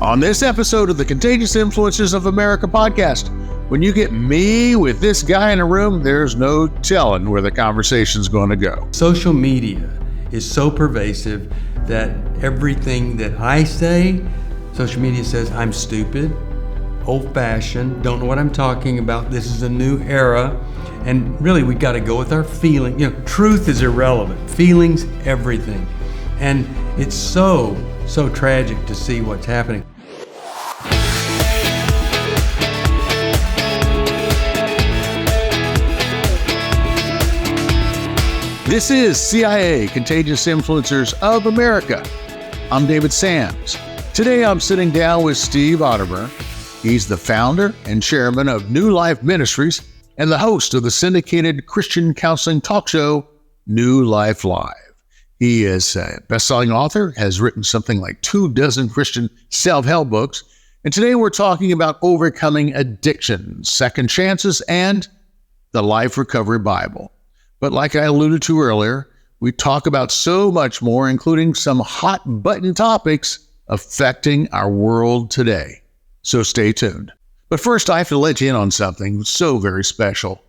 On this episode of the Contagious Influencers of America podcast, when you get me with this guy in a room, there's no telling where the conversation's going to go. Social media is so pervasive that everything that I say, social media says I'm stupid, old-fashioned, don't know what I'm talking about, this is a new era, and really we got to go with our feeling. Truth is irrelevant, feelings everything, and it's so tragic to see what's happening. This is CIA, Contagious Influencers of America. I'm David Sams. Today I'm sitting down with Steve Arterburn. He's the founder and chairman of New Life Ministries and the host of the syndicated Christian counseling talk show, New Life Live. He is a best-selling author, has written something like 24 Christian self-help books, and today we're talking about overcoming addiction, second chances, and the Life Recovery Bible. But like I alluded to earlier, we talk about so much more, including some hot-button topics affecting our world today. So stay tuned. But first, I have to let you in on something so very special.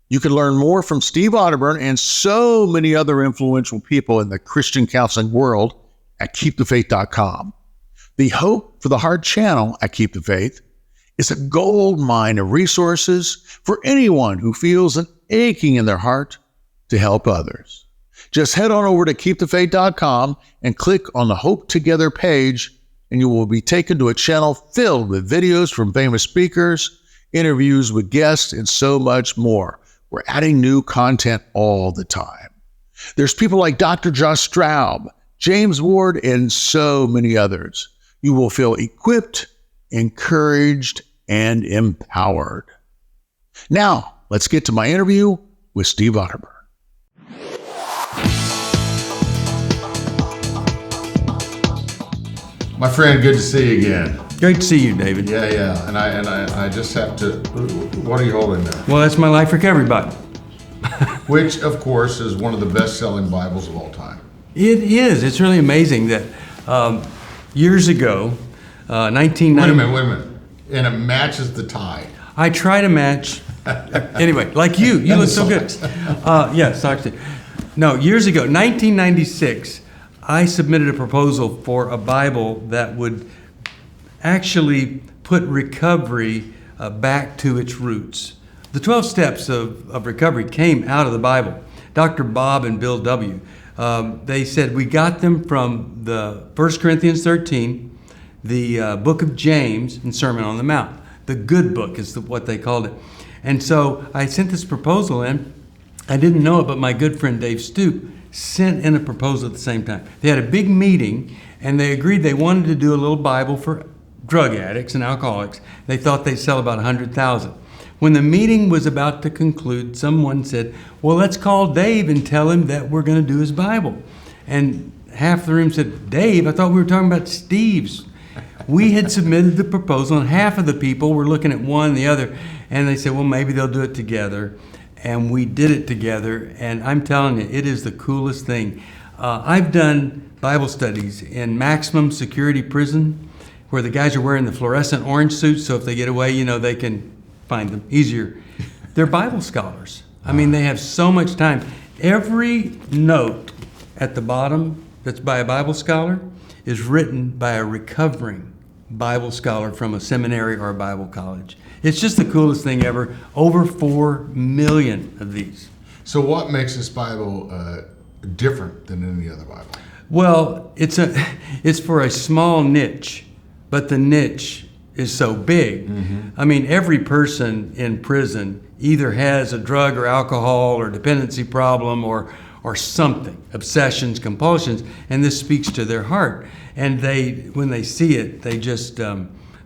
You can learn more from Steve Arterburn and so many other influential people in the Christian counseling world at KeepTheFaith.com. The Hope for the Heart channel at Keep the Faith is a gold mine of resources for anyone who feels an aching in their heart to help others. Just head on over to KeepTheFaith.com and click on the Hope Together page, and you will be taken to a channel filled with videos from famous speakers, interviews with guests, and so much more. We're adding new content all the time. There's people like Dr. Josh Straub, James Ward, and so many others. You will feel equipped, encouraged, and empowered. Now, let's get to my interview with Steve Arterburn. My friend, good to see you again. Great to see you, David. Yeah. And I just have to, what are you holding there? Well, that's my Life Recovery Bible. Which, of course, is one of the best-selling Bibles of all time. It is. It's really amazing that years ago, 1990... Wait a minute. And it matches the tie. I try to match... Anyway, like you look so good. Yeah, socks too. No, years ago, 1996... I submitted a proposal for a Bible that would actually put recovery back to its roots. The 12 steps of recovery came out of the Bible. Dr. Bob and Bill W., they said we got them from the 1 Corinthians 13, the book of James, and Sermon on the Mount. The good book is what they called it. And so I sent this proposal in. I didn't know it, but my good friend Dave Stoop sent in a proposal at the same time. They had a big meeting, and they agreed they wanted to do a little Bible for drug addicts and alcoholics. They thought they'd sell about 100,000. When the meeting was about to conclude, someone said, well, let's call Dave and tell him that we're going to do his Bible. And half the room said, Dave, I thought we were talking about Steve's. We had submitted the proposal, and half of the people were looking at one and the other, and they said, well, maybe they'll do it together. And we did it together, and I'm telling you, it is the coolest thing. I've done Bible studies in maximum security prison where the guys are wearing the fluorescent orange suits, so if they get away, they can find them easier. They're Bible scholars. I mean, they have so much time. Every note at the bottom that's by a Bible scholar is written by a recovering Bible scholar from a seminary or a Bible college. It's just the coolest thing ever. Over 4 million of these. So what makes this Bible different than any other Bible? Well, it's for a small niche, but the niche is so big. Mm-hmm. I mean, every person in prison either has a drug or alcohol or dependency problem or something, obsessions, compulsions, and this speaks to their heart. And when they see it, they just...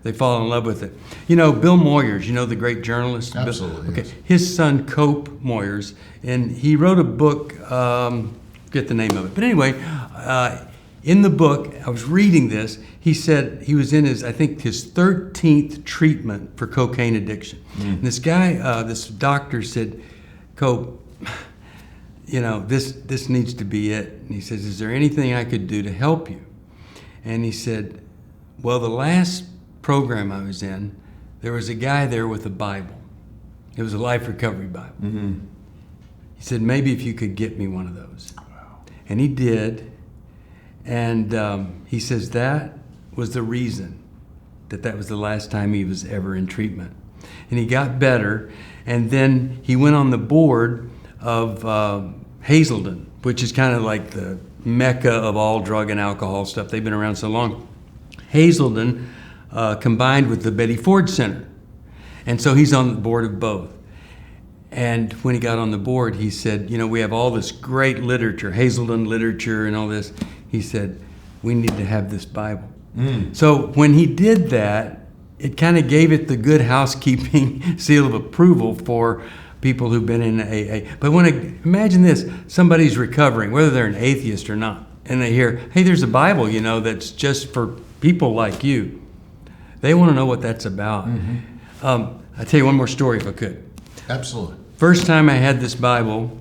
they fall in love with it. Bill Moyers, the great journalist? Absolutely. Okay. Yes. His son, Cope Moyers, and he wrote a book, forget the name of it. But anyway, in the book, I was reading this, he said he was in his 13th treatment for cocaine addiction. And this guy, this doctor said, Cope, this needs to be it. And he says, is there anything I could do to help you? And he said, Well, the last program I was in, there was a guy there with a Bible. It was a Life Recovery Bible. Mm-hmm. He said, maybe if you could get me one of those. Wow. And he did. And he says that was the reason that was the last time he was ever in treatment. And he got better. And then he went on the board of Hazelden, which is kind of like the mecca of all drug and alcohol stuff. They've been around so long. Hazelden combined with the Betty Ford Center. And so he's on the board of both. And when he got on the board, he said, we have all this great literature, Hazelden literature and all this. He said, we need to have this Bible. So when he did that, it kind of gave it the good housekeeping seal of approval for people who've been in AA. But imagine this, somebody's recovering, whether they're an atheist or not, and they hear, hey, there's a Bible, that's just for people like you. They want to know what that's about. Mm-hmm. I'll tell you one more story if I could. Absolutely. First time I had this Bible,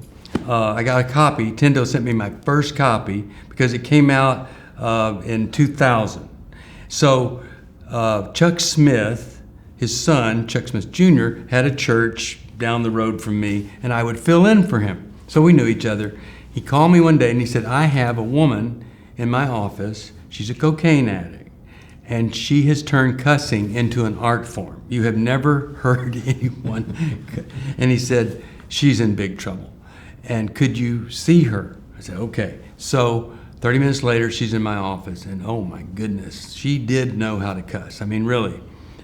I got a copy. Tendo sent me my first copy because it came out in 2000. So Chuck Smith, his son, Chuck Smith Jr., had a church down the road from me, and I would fill in for him. So we knew each other. He called me one day and he said, I have a woman in my office. She's a cocaine addict, and she has turned cussing into an art form. You have never heard anyone. And he said, she's in big trouble. And could you see her? I said, okay. So 30 minutes later, she's in my office, and oh my goodness, she did know how to cuss. I mean, really.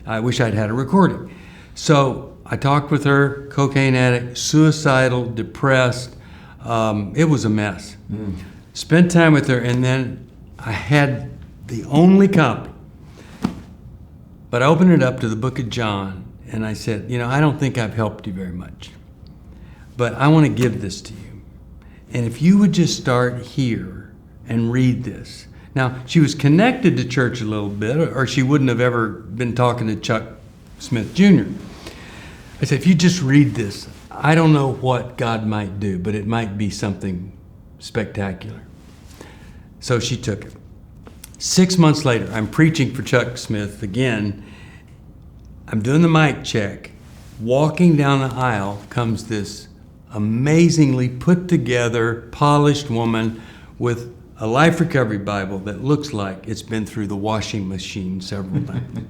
I wish I'd had a recording. So I talked with her, cocaine addict, suicidal, depressed. It was a mess. Spent time with her, and then I had the only copy. But I opened it up to the book of John, and I said, I don't think I've helped you very much, but I want to give this to you. And if you would just start here and read this. Now, she was connected to church a little bit, or she wouldn't have ever been talking to Chuck Smith Jr. I said, if you just read this, I don't know what God might do, but it might be something spectacular. So she took it. 6 months later, I'm preaching for Chuck Smith again. I'm doing the mic check. Walking down the aisle comes this amazingly put together, polished woman with a Life Recovery Bible that looks like it's been through the washing machine several times.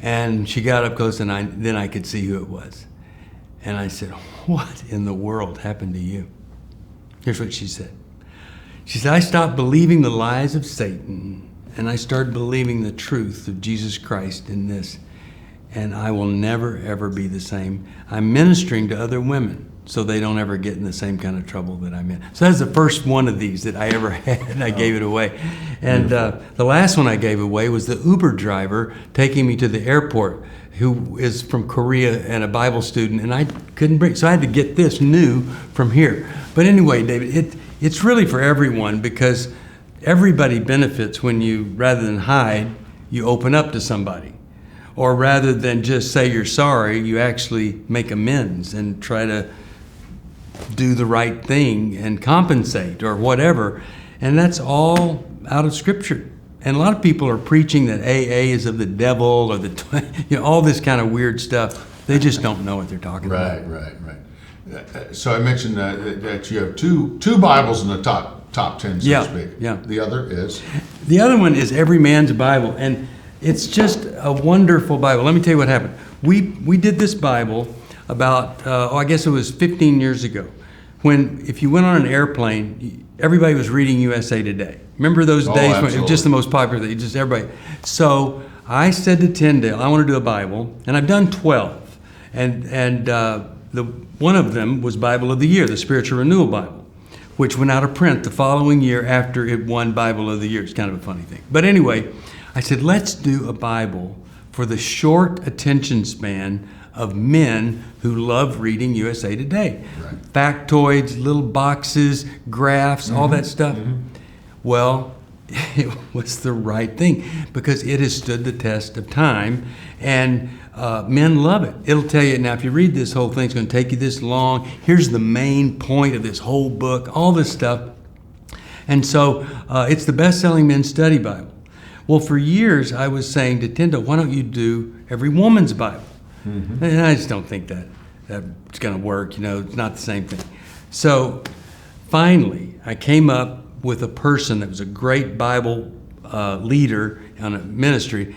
And she got up close, and then I could see who it was. And I said, what in the world happened to you? Here's what she said. She said, I stopped believing the lies of Satan, and I started believing the truth of Jesus Christ in this, and I will never, ever be the same. I'm ministering to other women so they don't ever get in the same kind of trouble that I'm in. So that's the first one of these that I ever had, and I gave it away. And the last one I gave away was the Uber driver taking me to the airport, who is from Korea and a Bible student, and I couldn't bring, so I had to get this new from here. But anyway, David, it's really for everyone, because everybody benefits when you, rather than hide, you open up to somebody. Or rather than just say you're sorry, you actually make amends and try to do the right thing and compensate or whatever. And that's all out of Scripture. And a lot of people are preaching that AA is of the devil or all this kind of weird stuff. They just don't know what they're talking about. Right. So I mentioned that you have two Bibles in the top 10, so to speak. Yeah. The other is? The other one is Every Man's Bible, and it's just a wonderful Bible. Let me tell you what happened. We did this Bible about, I guess it was 15 years ago, when if you went on an airplane, everybody was reading USA Today. Remember those days when it was just the most popular thing, just everybody. So I said to Tyndale, I want to do a Bible, and I've done 12. And one of them was Bible of the Year, the Spiritual Renewal Bible, which went out of print the following year after it won Bible of the Year. It's kind of a funny thing. But anyway, I said, let's do a Bible for the short attention span of men who love reading USA Today. Right. Factoids, little boxes, graphs, all that stuff. Well, it was the right thing because it has stood the test of time, and men love it. It'll tell you, now if you read this whole thing, it's going to take you this long. Here's the main point of this whole book, all this stuff. And so it's the best-selling men's study Bible. Well, for years I was saying to Tyndall, why don't you do every woman's Bible? And I just don't think that's going to work. It's not the same thing. So finally, I came up with a person that was a great Bible leader on a ministry,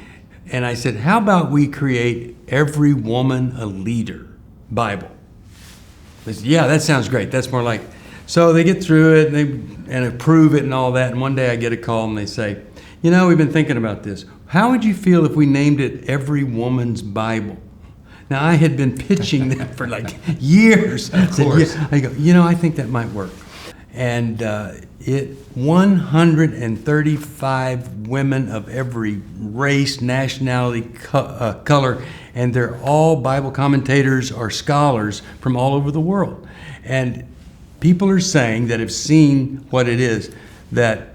and I said, how about we create every woman a leader Bible? They said, yeah, that sounds great. That's more like. So they get through it and approve it and all that. And one day I get a call and they say, we've been thinking about this. How would you feel if we named it Every Woman's Bible? Now, I had been pitching that for like years. Of course. I go, I think that might work. And 135 women of every race, nationality, color, and they're all Bible commentators or scholars from all over the world. And people are saying that have seen what it is, that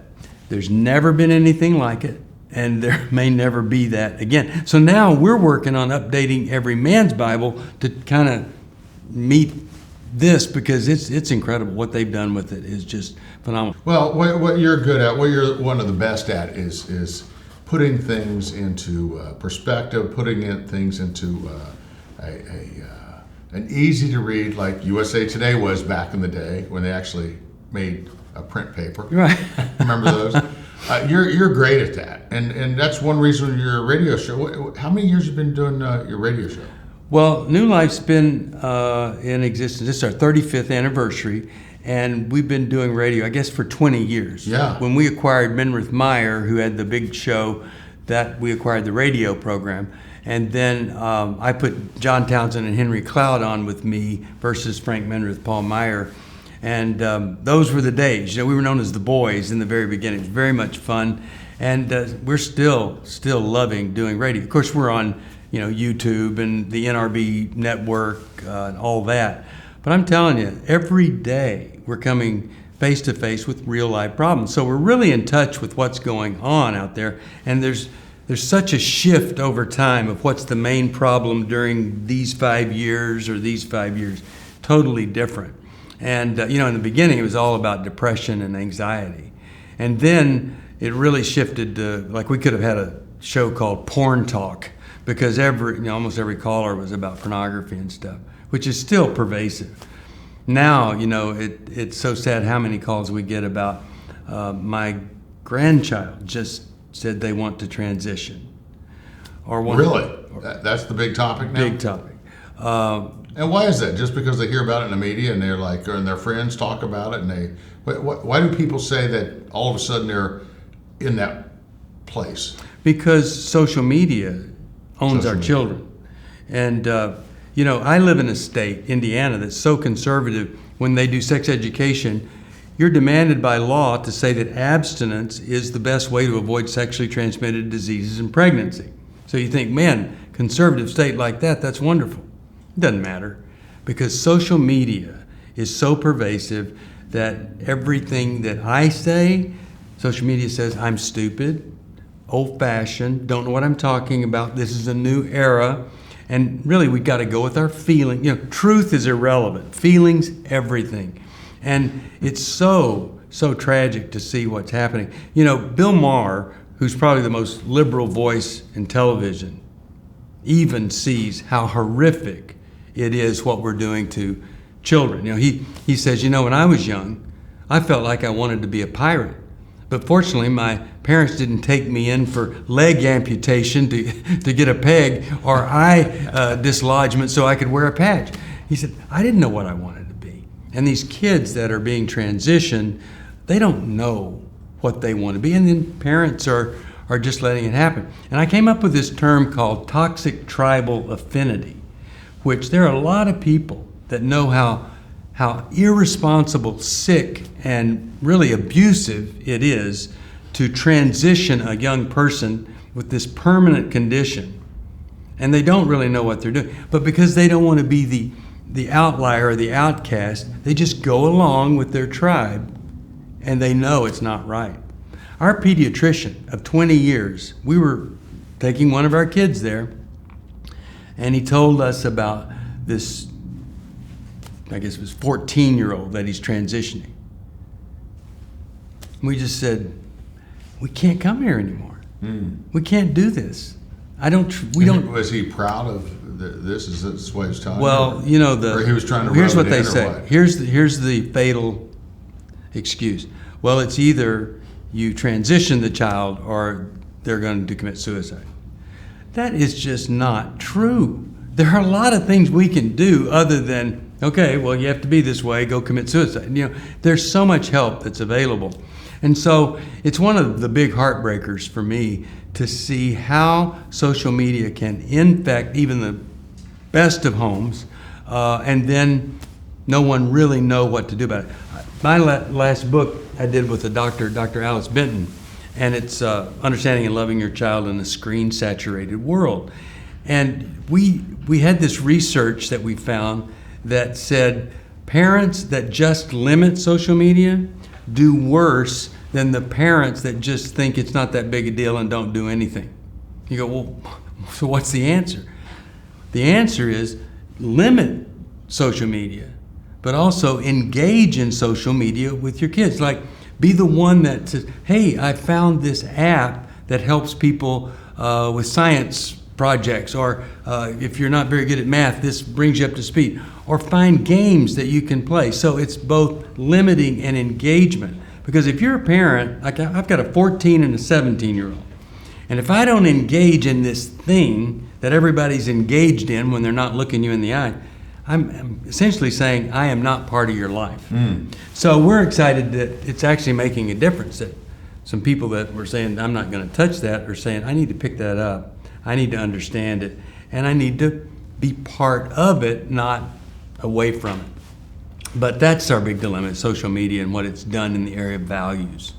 there's never been anything like it, and there may never be that again. So now we're working on updating every man's Bible to kind of meet this, because it's incredible. What they've done with it is just phenomenal. Well, what you're good at, what you're one of the best at, is putting things into perspective, putting things into an easy to read, like USA Today was back in the day when they actually made a print paper. Right. Remember those? You're great at that, and that's one reason your radio show. How many years have you been doing your radio show? Well, New Life's been in existence. This is our 35th anniversary, and we've been doing radio, I guess, for 20 years. Yeah. When we acquired Menrith Meyer, who had the big show, that we acquired the radio program. And then I put John Townsend and Henry Cloud on with me versus Frank Menrith, Paul Meyer. And those were the days. We were known as the boys in the very beginning. It was very much fun. And we're still loving doing radio. Of course, we're on YouTube and the NRB network and all that. But I'm telling you, every day we're coming face to face with real life problems. So we're really in touch with what's going on out there. And there's such a shift over time of what's the main problem during these 5 years or these 5 years. Totally different. And, in the beginning, it was all about depression and anxiety. And then it really shifted to, like, we could have had a show called Porn Talk, because almost every caller was about pornography and stuff, which is still pervasive. Now, it's so sad how many calls we get about my grandchild just said they want to transition. Really? That's the big topic now? Big topic. And why is that? Just because they hear about it in the media and they're like, and their friends talk about it, and why do people say that all of a sudden they're in that place? Because social media owns our children. And, I live in a state, Indiana, that's so conservative. When they do sex education, you're demanded by law to say that abstinence is the best way to avoid sexually transmitted diseases and pregnancy. So you think, man, conservative state like that, that's wonderful. It doesn't matter, because social media is so pervasive that everything that I say, social media says I'm stupid, old-fashioned, don't know what I'm talking about, this is a new era. And really, we've got to go with our feeling. Truth is irrelevant. Feelings, everything. And it's so tragic to see what's happening. Bill Maher, who's probably the most liberal voice in television, even sees how horrific it is what we're doing to children. He says, when I was young, I felt like I wanted to be a pirate. But fortunately, my parents didn't take me in for leg amputation to get a peg or eye dislodgement so I could wear a patch. He said, I didn't know what I wanted to be. And these kids that are being transitioned, they don't know what they want to be. And then parents are just letting it happen. And I came up with this term called toxic tribal affinity, which there are a lot of people that know how irresponsible, sick, and really abusive it is to transition a young person with this permanent condition. And they don't really know what they're doing. But because they don't want to be the outlier or the outcast, they just go along with their tribe, and they know it's not right. Our pediatrician of 20 years, we were taking one of our kids there, and he told us about this, I guess it was 14-year-old that he's transitioning. We just said, we can't come here anymore. We can't do this. We don't. Was he proud of this? Is this what he's telling you? Well, or he was trying to. Here's rub what it they in, or say. what? Here's the fatal excuse. Well, it's either you transition the child or they're going to commit suicide. That is just not true. There are a lot of things we can do other than, okay, well, you have to be this way, go commit suicide. There's so much help that's available. And so it's one of the big heartbreakers for me to see how social media can infect even the best of homes, and then no one really know what to do about it. My last book I did with Dr. Alice Benton, and it's Understanding and Loving Your Child in a Screen-Saturated World. And we had this research that we found that said parents that just limit social media do worse than the parents that just think it's not that big a deal and don't do anything. You go, well, so what's the answer? The answer is limit social media, but also engage in social media with your kids. Like, be the one that says, hey, I found this app that helps people with science projects, or if you're not very good at math, this brings you up to speed. Or find games that you can play. So it's both limiting and engagement. Because if you're a parent, like I've got a 14 and a 17-year-old, and if I don't engage in this thing that everybody's engaged in when they're not looking you in the eye, I'm essentially saying I am not part of your life. So we're excited that it's actually making a difference, that some people that were saying I'm not going to touch that are saying I need to pick that up, I need to understand it, and I need to be part of it, not away from it. But that's our big dilemma, social media and what it's done in the area of values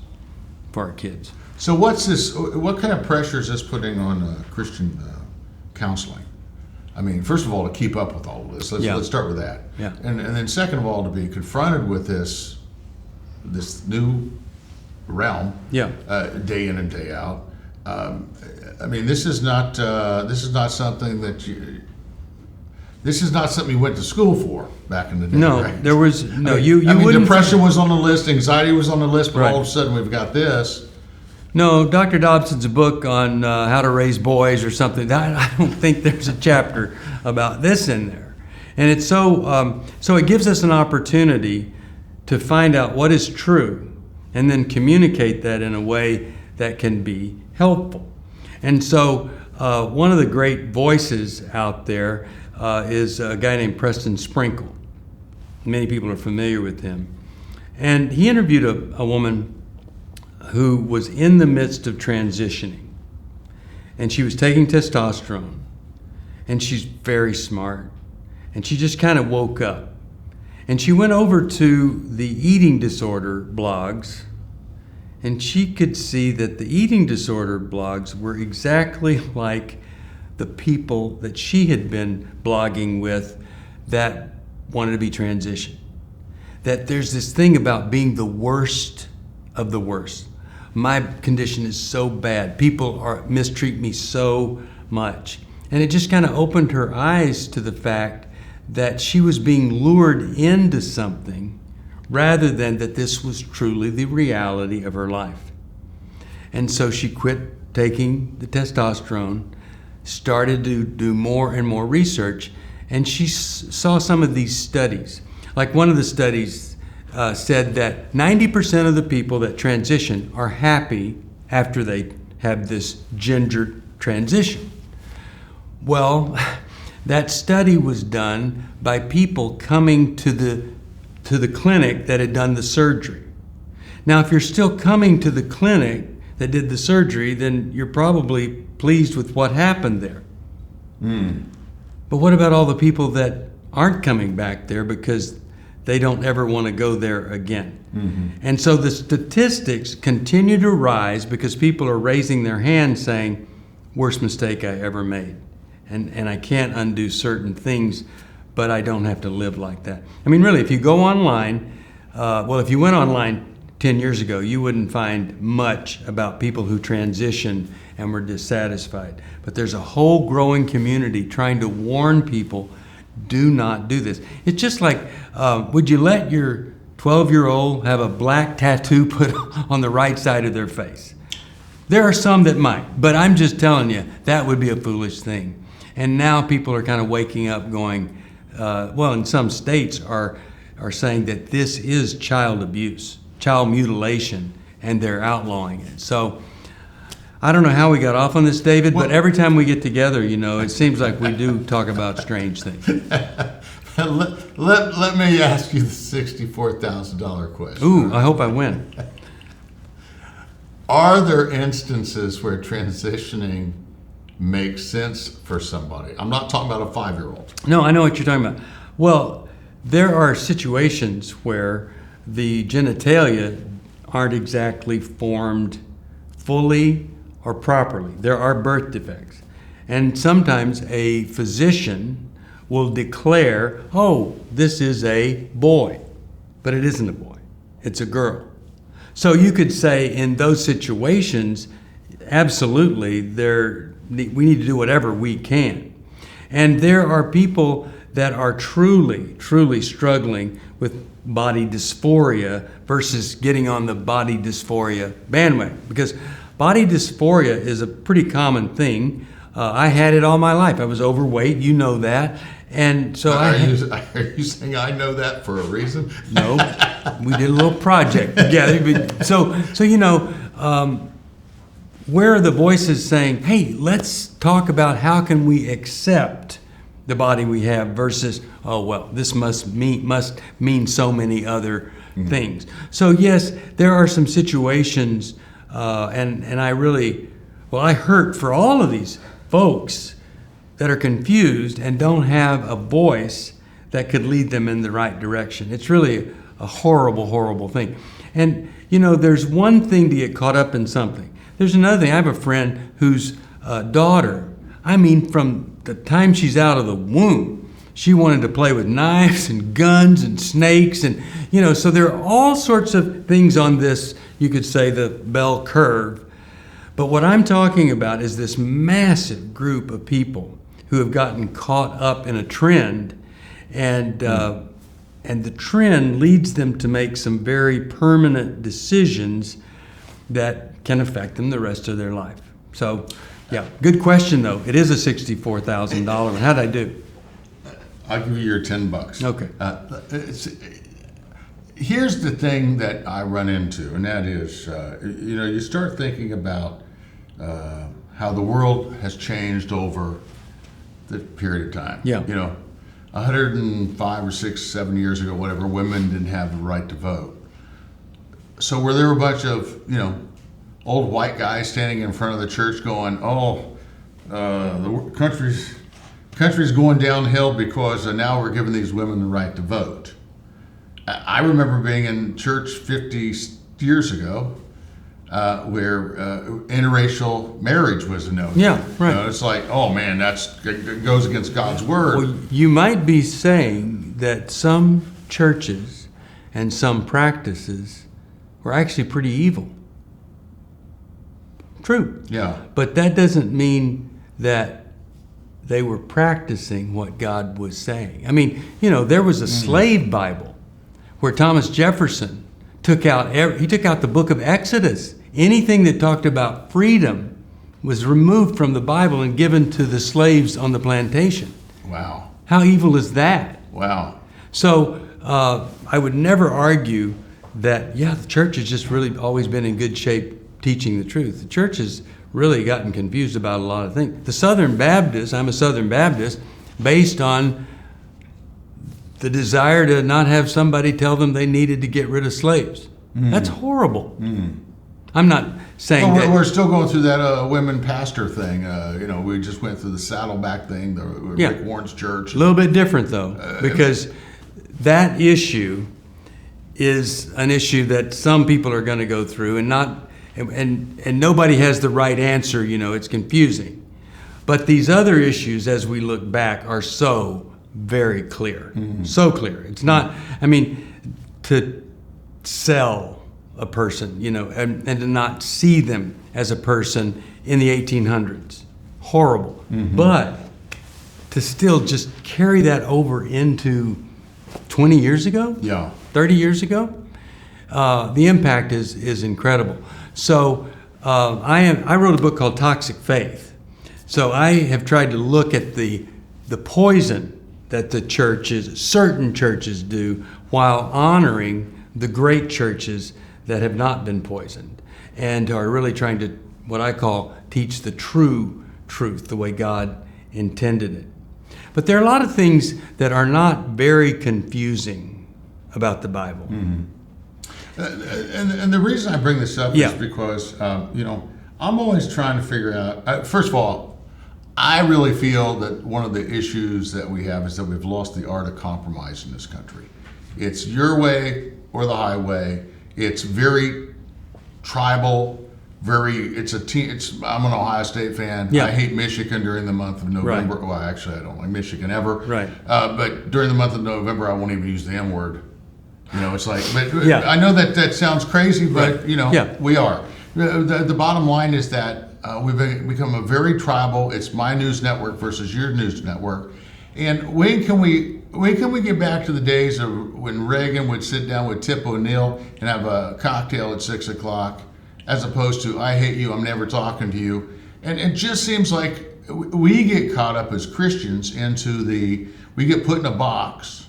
for our kids. So what kind of pressure is this putting on Christian counseling? I mean, first of all, to keep up with all of this. Let's start with that. Yeah. And then second of all, to be confronted with this new realm, day in and day out. I mean, this is not something that This is not something you went to school for back in the day. No, right? there was no. I mean, You wouldn't. Depression was on the list, anxiety was on the list, but Right. all of a sudden we've got this. No, Dr. Dobson's book on how to raise boys or something. I don't think there's a chapter about this in there, and it's so it gives us an opportunity to find out what is true, and then communicate that in a way that can be helpful. And so one of the great voices out there is a guy named Preston Sprinkle. Many people are familiar with him. And he interviewed a woman who was in the midst of transitioning. And she was taking testosterone. And she's very smart. And she just kind of woke up. And she went over to the eating disorder blogs. And she could see that the eating disorder blogs were exactly like the people that she had been blogging with that wanted to be transitioned. That there's this thing about being the worst of the worst. My condition is so bad. People mistreat me so much. And it just kind of opened her eyes to the fact that she was being lured into something rather than that this was truly the reality of her life. And so she quit taking the testosterone, started to do more and more research, and she saw some of these studies. Like one of the studies said that 90% of the people that transition are happy after they have this gender transition. Well, that study was done by people coming to the clinic that had done the surgery. Now, if you're still coming to the clinic that did the surgery, then you're probably pleased with what happened there. But what about all the people that aren't coming back there because they don't ever want to go there again? And so the statistics continue to rise because people are raising their hands saying, worst mistake I ever made. And I can't undo certain things, but I don't have to live like that. I mean, really, if you go online, if you went online 10 years ago, you wouldn't find much about people who transitioned and were dissatisfied. But there's a whole growing community trying to warn people, do not do this. It's just like, would you let your 12-year-old have a black tattoo put on the right side of their face? There are some that might, but I'm just telling you, that would be a foolish thing. And now people are kind of waking up going, well, in some states are saying that this is child abuse, child mutilation, and they're outlawing it. So I don't know how we got off on this, David, but every time we get together, it seems like we do talk about strange things. Let me ask you the $64,000 question. Ooh, I hope I win. Are there instances where transitioning makes sense for somebody? I'm not talking about a 5-year-old. No, I know what you're talking about. Well, there are situations where the genitalia aren't exactly formed fully or properly. There are birth defects. And sometimes a physician will declare, oh, this is a boy, but it isn't a boy, it's a girl. So you could say in those situations, absolutely, we need to do whatever we can. And there are people that are truly, truly struggling with body dysphoria versus getting on the body dysphoria bandwagon. Because body dysphoria is a pretty common thing. I had it all my life. I was overweight, you know that. And so are you saying I know that for a reason? No, we did a little project together. So where are the voices saying, hey, let's talk about how can we accept the body we have versus, oh, well, this must mean so many other things. So yes, there are some situations, and I hurt for all of these folks that are confused and don't have a voice that could lead them in the right direction. It's really a horrible, horrible thing. And, there's one thing to get caught up in something. There's another thing. I have a friend whose daughter, from the time she's out of the womb, she wanted to play with knives and guns and snakes. And, so there are all sorts of things on this, you could say, the bell curve. But what I'm talking about is this massive group of people who have gotten caught up in a trend, and the trend leads them to make some very permanent decisions that can affect them the rest of their life. So, yeah, good question though. It is a $64,000. How'd I do? I'll give you your $10. Okay. Here's the thing that I run into, and that is, you start thinking about how the world has changed over the period of time. Yeah. 105 or 6, 7 years ago, whatever, women didn't have the right to vote. So were there a bunch of, old white guys standing in front of the church going, the country's going downhill because now we're giving these women the right to vote? I remember being in church 50 years ago where interracial marriage was a no. Yeah, right. It's like, oh man, it goes against God's word. Well, you might be saying that some churches and some practices were actually pretty evil. True. Yeah. But that doesn't mean that they were practicing what God was saying. There was a slave Bible where Thomas Jefferson took out the book of Exodus. Anything that talked about freedom was removed from the Bible and given to the slaves on the plantation. Wow. How evil is that? Wow. So I would never argue that, the church has just really always been in good shape teaching the truth. The church has really gotten confused about a lot of things. The Southern Baptist, I'm a Southern Baptist, based on the desire to not have somebody tell them they needed to get rid of slaves. That's horrible. I'm not saying that. We're still going through that women pastor thing. We just went through the Saddleback thing, the Rick Warren's church. A little bit different, though, because that issue is an issue that some people are going to go through, and nobody has the right answer. It's confusing. But these other issues, as we look back, are so very clear. So clear. It's not, to sell a person, and to not see them as a person in the 1800s. Horrible. But to still just carry that over into 20 years ago? Yeah. 30 years ago? The impact is incredible. So I wrote a book called Toxic Faith. So I have tried to look at the poison that the churches, certain churches do, while honoring the great churches that have not been poisoned and are really trying to, what I call, teach the true truth, the way God intended it. But there are a lot of things that are not very confusing about the Bible. And the reason I bring this up is because, I'm always trying to figure out, first of all, I really feel that one of the issues that we have is that we've lost the art of compromise in this country. It's your way or the highway. It's very tribal. I'm an Ohio State fan. Yeah. I hate Michigan during the month of November. Right. Well, actually, I don't like Michigan ever. Right. But during the month of November, I won't even use the M word. It's like, but Yeah. I know that sounds crazy, but Right. we are. The bottom line is that we've become a very tribal. It's my news network versus your news network. And when can we get back to the days of when Reagan would sit down with Tip O'Neill and have a cocktail at 6:00, as opposed to "I hate you, I'm never talking to you"? And it just seems like we get caught up as Christians into we get put in a box.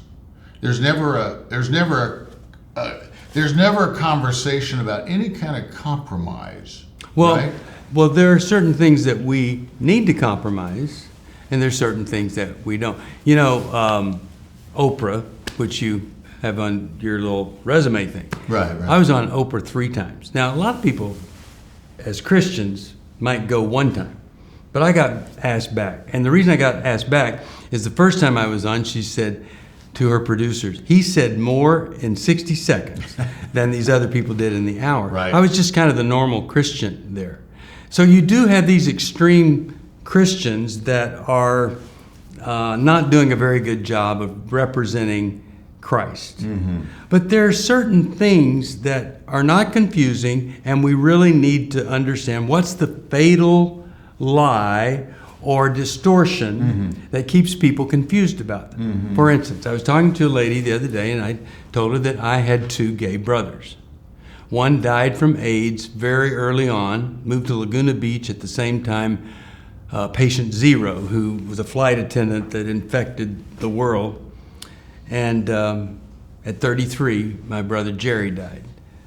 There's never a conversation about any kind of compromise. Right? Well, there are certain things that we need to compromise, and there's certain things that we don't. Oprah, which you have on your little resume thing. Right. I was on Oprah 3 times. Now, a lot of people, as Christians, might go 1 time, but I got asked back. And the reason I got asked back is the first time I was on, she said to her producers, he said more in 60 seconds than these other people did in the hour. Right. I was just kind of the normal Christian there. So you do have these extreme Christians that are not doing a very good job of representing Christ. Mm-hmm. But there are certain things that are not confusing, and we really need to understand what's the fatal lie or distortion that keeps people confused about them. Mm-hmm. For instance, I was talking to a lady the other day, and I told her that I had 2 gay brothers. One died from AIDS very early on, moved to Laguna Beach at the same time patient 0, who was a flight attendant that infected the world. And at 33, my brother Jerry died.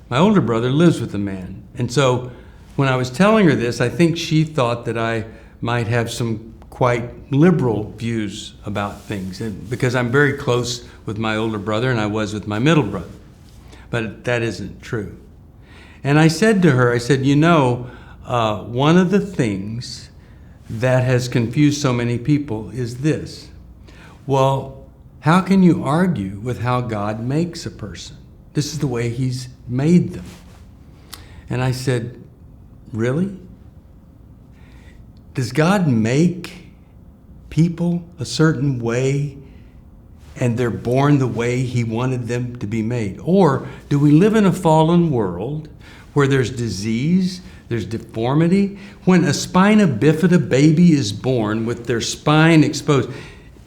My older brother lives with the man. And so when I was telling her this, I think she thought that I might have some quite liberal views about things, and because I'm very close with my older brother, and I was with my middle brother. But that isn't true. And I said to her, one of the things that has confused so many people is this. Well, how can you argue with how God makes a person? This is the way He's made them. And I said, really? Does God make people a certain way and they're born the way He wanted them to be made? Or do we live in a fallen world where there's disease, there's deformity? When a spina bifida baby is born with their spine exposed,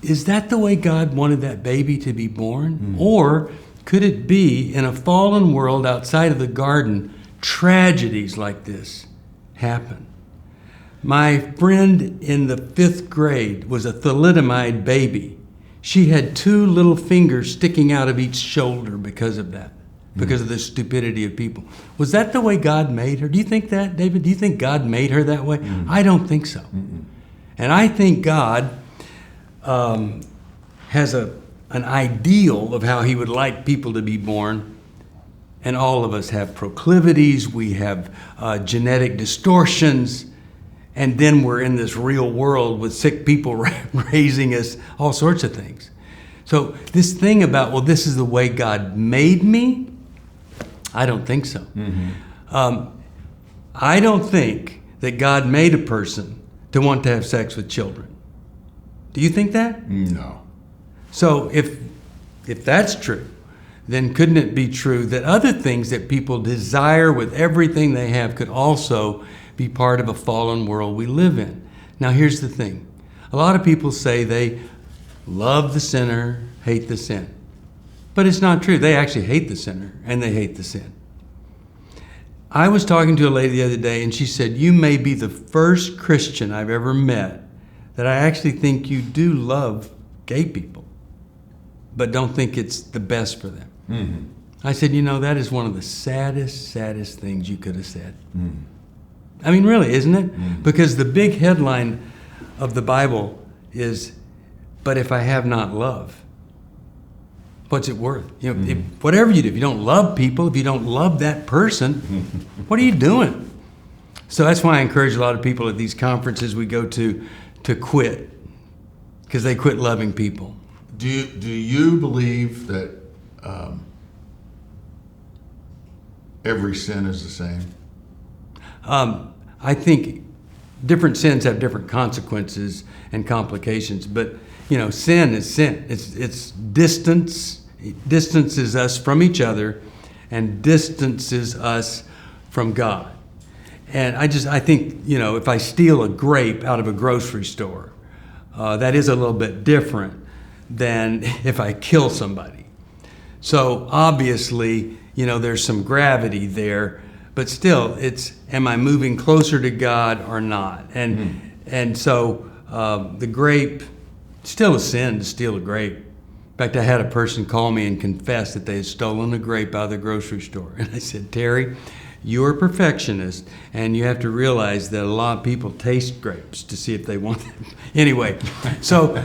is that the way God wanted that baby to be born? Or could it be in a fallen world outside of the garden, tragedies like this happen? My friend in the 5th grade was a thalidomide baby. She had 2 little fingers sticking out of each shoulder because of that, because of the stupidity of people. Was that the way God made her? Do you think that, David? Do you think God made her that way? I don't think so. And I think God has an ideal of how He would like people to be born. And all of us have proclivities. We have genetic distortions. And then we're in this real world with sick people raising us, all sorts of things. So this thing about, well, this is the way God made me, I don't think so. I don't think that God made a person to want to have sex with children. Do you think that? No. So if that's true, then couldn't it be true that other things that people desire with everything they have could also be part of a fallen world we live in? Now, here's the thing. A lot of people say they love the sinner, hate the sin. But it's not true. They actually hate the sinner and they hate the sin. I was talking to a lady the other day, and she said, you may be the first Christian I've ever met that I actually think you do love gay people, but don't think it's the best for them. Mm-hmm. I said, that is one of the saddest things you could have said. Mm. I mean, really, isn't it? Mm. Because the big headline of the Bible is, but if I have not love, what's it worth? If, whatever you do, if you don't love people, if you don't love that person, what are you doing? So that's why I encourage a lot of people at these conferences we go to quit, because they quit loving people. Do you believe that every sin is the same? I think different sins have different consequences and complications, but sin is sin. It's distance. It distances us from each other and distances us from God. And I think, if I steal a grape out of a grocery store, that is a little bit different than if I kill somebody. So obviously, there's some gravity there, but still, it's, am I moving closer to God or not? And so the grape, still a sin to steal a grape. In fact, I had a person call me and confess that they had stolen a grape out of the grocery store. And I said, Terry, you're a perfectionist, and you have to realize that a lot of people taste grapes to see if they want them. Anyway, so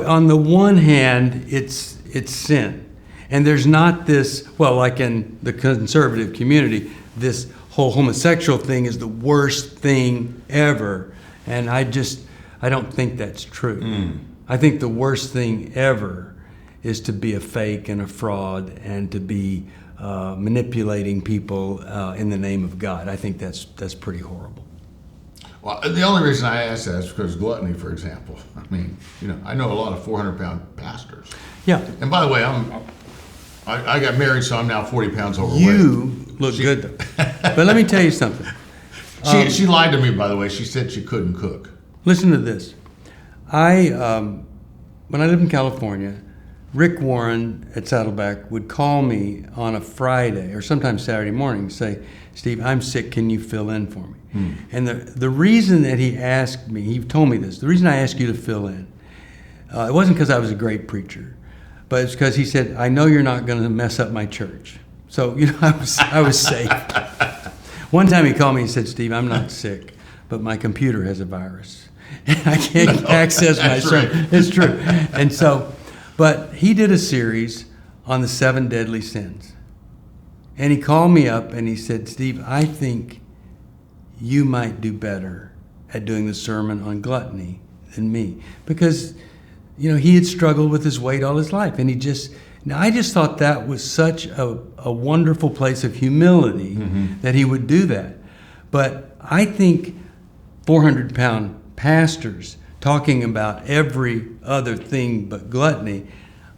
on the one hand, it's sin. And there's not this, like in the conservative community, this whole homosexual thing is the worst thing ever. And I don't think that's true. Mm. I think the worst thing ever is to be a fake and a fraud and to be manipulating people in the name of God. I think that's pretty horrible. Well, the only reason I ask that is because gluttony, for example. I mean, I know a lot of 400-pound pastors. Yeah. And by the way, I got married, so I'm now 40 pounds overweight. You look good, though. But let me tell you something. She lied to me, by the way. She said she couldn't cook. Listen to this. When I lived in California, Rick Warren at Saddleback would call me on a Friday or sometimes Saturday morning and say, Steve, I'm sick, can you fill in for me? Hmm. And the reason that he asked me, he told me this, the reason I asked you to fill in, it wasn't because I was a great preacher, but it's because he said, I know you're not going to mess up my church. So, I was safe. One time he called me and said, Steve, I'm not sick, but my computer has a virus. And I can't access my sermon. Right. It's true. And so, but he did a series on the 7 deadly sins. And he called me up and he said, Steve, I think you might do better at doing the sermon on gluttony than me. Because, he had struggled with his weight all his life. And I just thought that was such a wonderful place of humility that he would do that. But I think 400-pound pastors talking about every other thing but gluttony,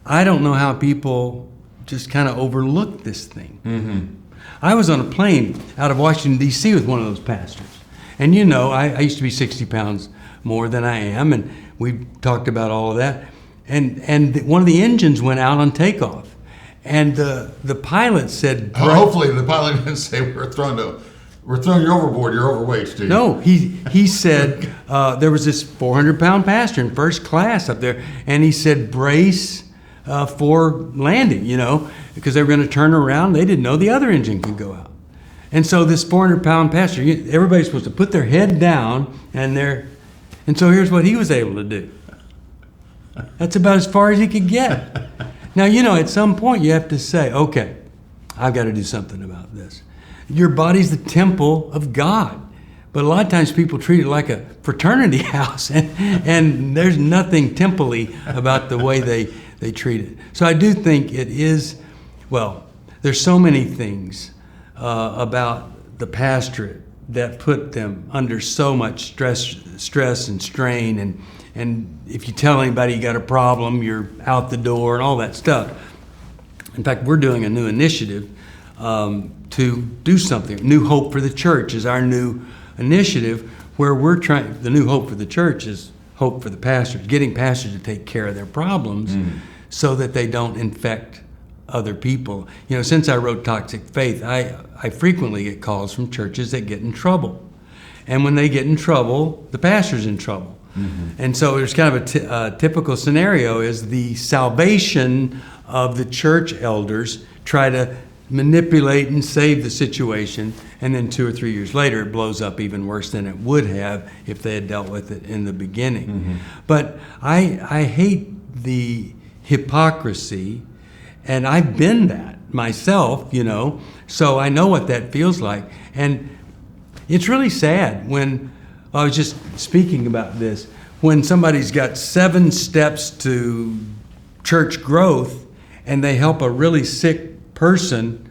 I don't know how people just kind of overlook this thing. Mm-hmm. I was on a plane out of Washington, D.C. with one of those pastors. And I used to be 60 pounds more than I am, and we talked about all of that. And one of the engines went out on takeoff. And the pilot said... hopefully the pilot didn't say, we're throwing you overboard, you're overweight, Steve. No, he said there was this 400-pound pastor in first class up there, and he said, brace for landing, because they were going to turn around. They didn't know the other engine could go out. And so this 400-pound pastor, everybody's supposed to put their head down, and so here's what he was able to do. That's about as far as he could get. Now, at some point you have to say, okay, I've got to do something about this. Your body's the temple of God. But a lot of times people treat it like a fraternity house, and there's nothing temple-y about the way they treat it. So I do think it is, there's so many things about the pastorate that put them under so much stress and strain, and if you tell anybody you got a problem, you're out the door and all that stuff. In fact, we're doing a new initiative to do something. New Hope for the Church is our new initiative, where we're trying, the New Hope for the Church is hope for the pastors, getting pastors to take care of their problems so that they don't infect other people. Since I wrote Toxic Faith, I frequently get calls from churches that get in trouble. And when they get in trouble, the pastor's in trouble. And so there's kind of a typical scenario is the salvation of the church elders try to manipulate and save the situation, and then 2 or 3 years later it blows up even worse than it would have if they had dealt with it in the beginning. But I hate the hypocrisy, and I've been that myself, so I know what that feels like. And it's really sad when, I was just speaking about this, when somebody's got 7 steps to church growth and they help a really sick person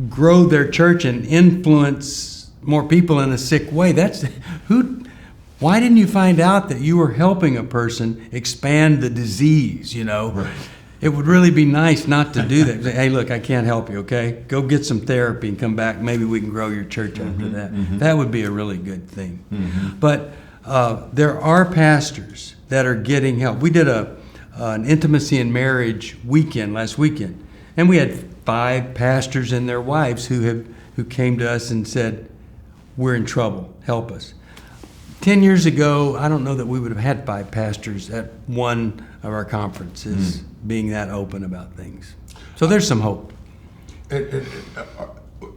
grow their church and influence more people in a sick way. Why didn't you find out that you were helping a person expand the disease, Right. It would really be nice not to do that. Say, hey, look, I can't help you, okay? Go get some therapy and come back. Maybe we can grow your church after that. That would be a really good thing. But there are pastors that are getting help. We did an intimacy and marriage weekend last weekend, and we had 5 pastors and their wives who came to us and said, we're in trouble, help us. 10 years ago, I don't know that we would have had 5 pastors at one of our conferences being that open about things. So there's some hope.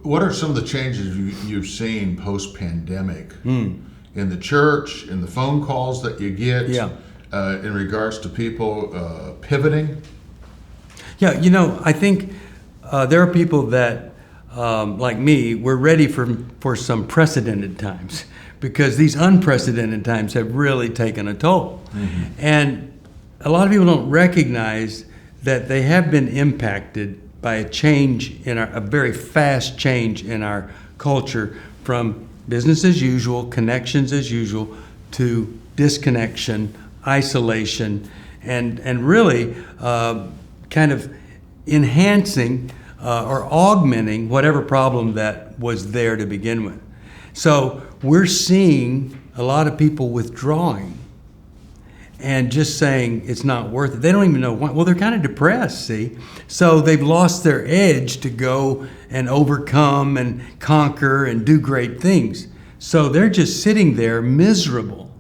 What are some of the changes you've seen post-pandemic in the church, in the phone calls that you get, in regards to people pivoting? Yeah, I think there are people that, like me, we're ready for some precedented times, because these unprecedented times have really taken a toll. And a lot of people don't recognize that they have been impacted by a very fast change in our culture, from business as usual, connections as usual, to disconnection, isolation, and really kind of enhancing or augmenting whatever problem that was there to begin with. So we're seeing a lot of people withdrawing and just saying it's not worth it. They don't even know why. Well, they're kind of depressed, see? So they've lost their edge to go and overcome and conquer and do great things. So they're just sitting there miserable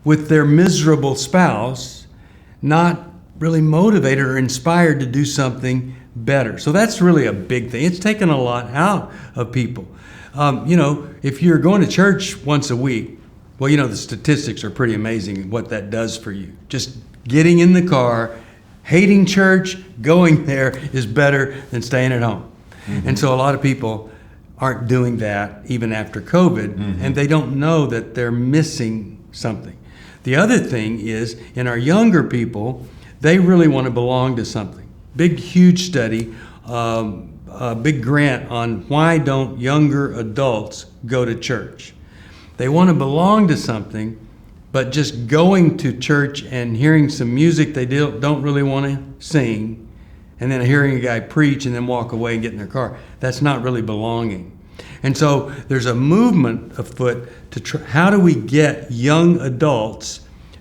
with their miserable spouse, not really motivated or inspired to do something better. So that's really a big thing. It's taken a lot out of people. If you're going to church once a week, well, the statistics are pretty amazing what that does for you. Just getting in the car, hating church, going there is better than staying at home. And so a lot of people aren't doing that even after COVID, and they don't know that they're missing something. The other thing is, in our younger people, they really want to belong to something. Big, huge study, a big grant on why don't younger adults go to church. They want to belong to something, but just going to church and hearing some music they don't really want to sing, and then hearing a guy preach and then walk away and get in their car, that's not really belonging. And so there's a movement afoot to how do we get young adults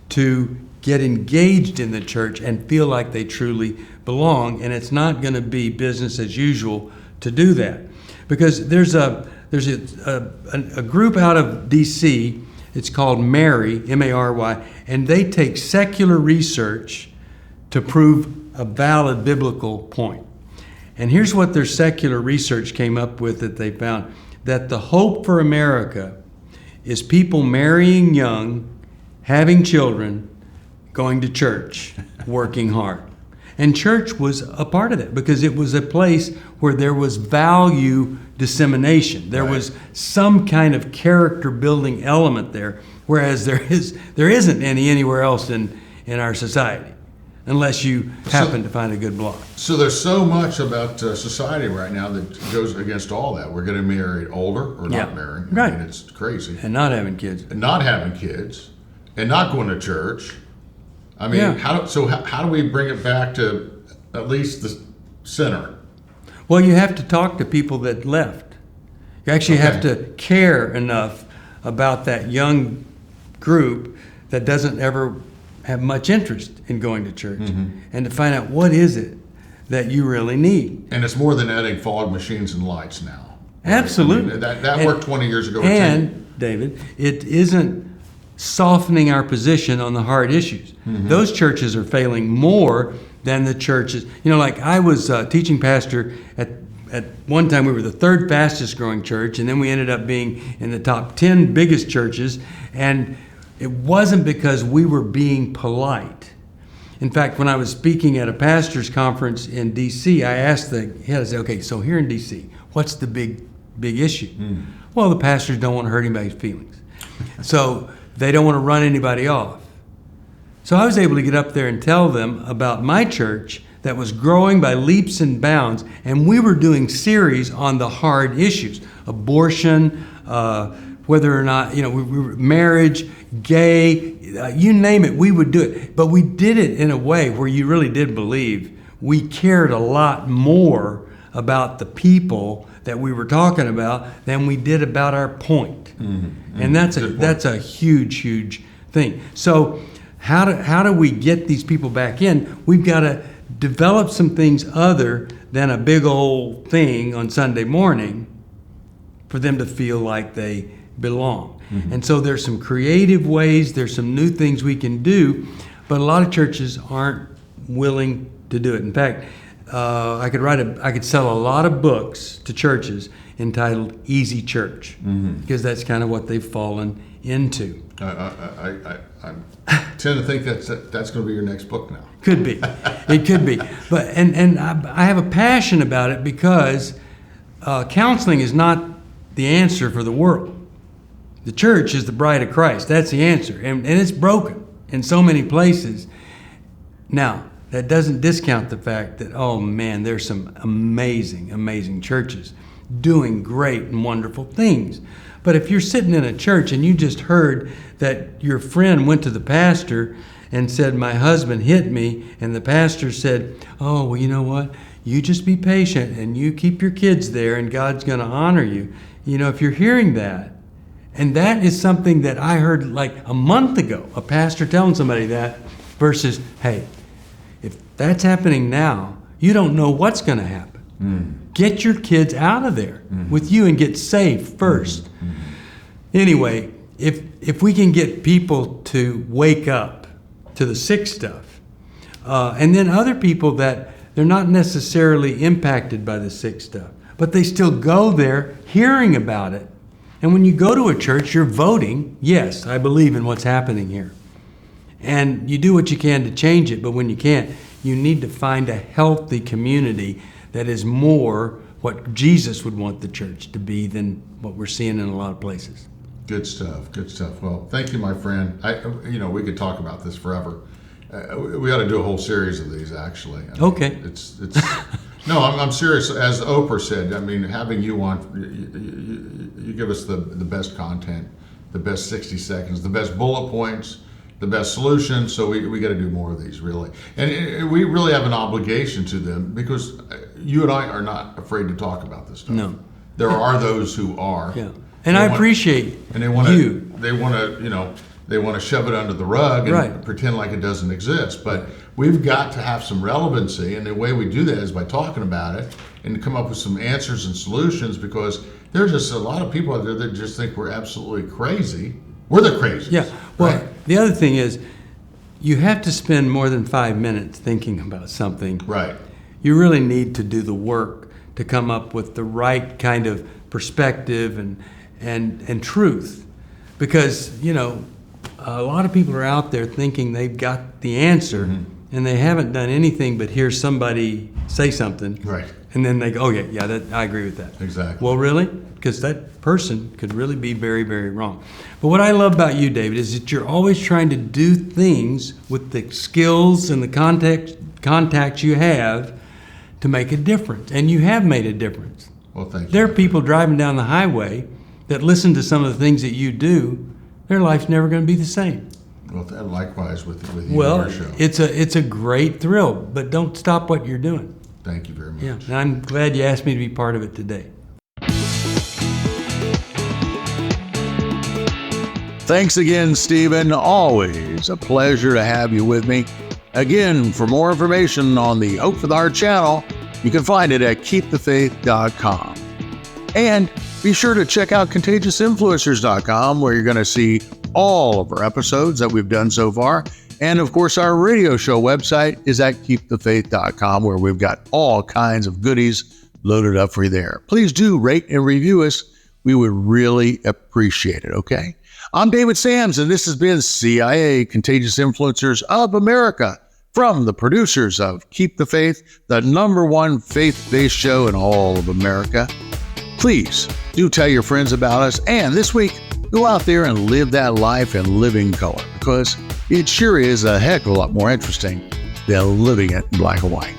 to get engaged in the church and feel like they truly belong, and it's not going to be business as usual to do that. Because there's a group out of D.C., it's called Mary, M-A-R-Y, and they take secular research to prove a valid biblical point. And here's what their secular research came up with that they found, that the hope for America is people marrying young, having children, going to church, working hard. And church was a part of that because it was a place where there was value dissemination. There was some kind of character building element there, whereas there isn't any anywhere else in our society, unless you happen to find a good blog. So there's so much about society right now that goes against all that. We're getting married older or not marrying. Right. I mean, it's crazy. And not having kids. And not having kids. And not going to church. I mean, how do we bring it back to at least the center? Well, you have to talk to people that left. You actually have to care enough about that young group that doesn't ever have much interest in going to church, and to find out what is it that you really need. And it's more than adding fog machines and lights now. Absolutely. I mean, that worked 20 years ago. And, David, it isn't softening our position on the hard issues. Those churches are failing more than the churches. You know, like I was teaching pastor at one time. We were the third fastest growing church, and then we ended up being in the top 10 biggest churches. And it wasn't because we were being polite. In fact, when I was speaking at a pastor's conference in D.C., I asked the head, I said, okay, so here in D.C., what's the big issue? Well, the pastors don't want to hurt anybody's feelings. So they don't want to run anybody off. So I was able to get up there and tell them about my church that was growing by leaps and bounds, and we were doing series on the hard issues: abortion, whether or not, we were marriage, gay, you name it, we would do it. But we did it in a way where you really did believe we cared a lot more about the people that we were talking about than we did about our point. And that's a huge thing. So how do we get these people back in? We've got to develop some things other than a big old thing on Sunday morning for them to feel like they belong. And so there's some creative ways, there's some new things we can do, but a lot of churches aren't willing to do it. In fact, I could sell a lot of books to churches entitled Easy Church, because that's kind of what they've fallen into. I tend to think that's going to be your next book now. Could be. It could be. But and I have a passion about it because counseling is not the answer for the world. The church is the bride of Christ. That's the answer. And it's broken in so many places. Now, that doesn't discount the fact that, oh man, there's some amazing churches doing great and wonderful things. But if you're sitting in a church and you just heard that your friend went to the pastor and said, my husband hit me, and the pastor said, oh, well, you know what? You just be patient and you keep your kids there and God's going to honor you. If you're hearing that, and that is something that I heard like a month ago, a pastor telling somebody that, versus, hey, if that's happening now, you don't know what's going to happen. Get your kids out of there with you and get safe first. Anyway, if we can get people to wake up to the sick stuff, and then other people that they're not necessarily impacted by the sick stuff, but they still go there hearing about it. And when you go to a church, you're voting, yes, I believe in what's happening here. And you do what you can to change it, but when you can't, you need to find a healthy community that is more what Jesus would want the church to be than what we're seeing in a lot of places. Good stuff. Well, thank you, my friend. We could talk about this forever. We ought to do a whole series of these, actually. Okay. It's no, I'm serious. As Oprah said, having you on, you give us the best content, the best 60 seconds, the best bullet points, the best solutions. So we got to do more of these, really. And we really have an obligation to them because you and I are not afraid to talk about this stuff. No. There are those who are. Yeah. And I appreciate and they want to shove it under the rug and pretend like it doesn't exist. But we've got to have some relevancy, and the way we do that is by talking about it and come up with some answers and solutions, because there's just a lot of people out there that just think we're absolutely crazy. We're the crazies. Yeah. Well, the other thing is you have to spend more than 5 minutes thinking about something. Right. You really need to do the work to come up with the right kind of perspective and truth, because a lot of people are out there thinking they've got the answer, and they haven't done anything but hear somebody say something, right? And then they go, "Oh yeah, I agree with that." Exactly. Well, really, because that person could really be very, very wrong. But what I love about you, David, is that you're always trying to do things with the skills and the contacts you have to make a difference, and you have made a difference. Well, thank you. There are people driving down the highway that listen to some of the things that you do. Their life's never going to be the same. Well, likewise with you well, and your show. It's a great thrill, but don't stop what you're doing. Thank you very much. Yeah, and I'm glad you asked me to be part of it today. Thanks again, Stephen. Always a pleasure to have you with me. Again, for more information on the Hope for the Heart channel, you can find it at KeepTheFaith.com. And be sure to check out contagiousInfluencers.com, where you're going to see all of our episodes that we've done so far. And of course, our radio show website is at KeepTheFaith.com, where we've got all kinds of goodies loaded up for you there. Please do rate and review us. We would really appreciate it, okay? I'm David Sams, and this has been CIA, Contagious Influencers of America, from the producers of Keep the Faith, the #1 faith-based show in all of America. Please do tell your friends about us, and this week, go out there and live that life in living color, because it sure is a heck of a lot more interesting than living it in black and white.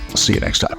I'll see you next time.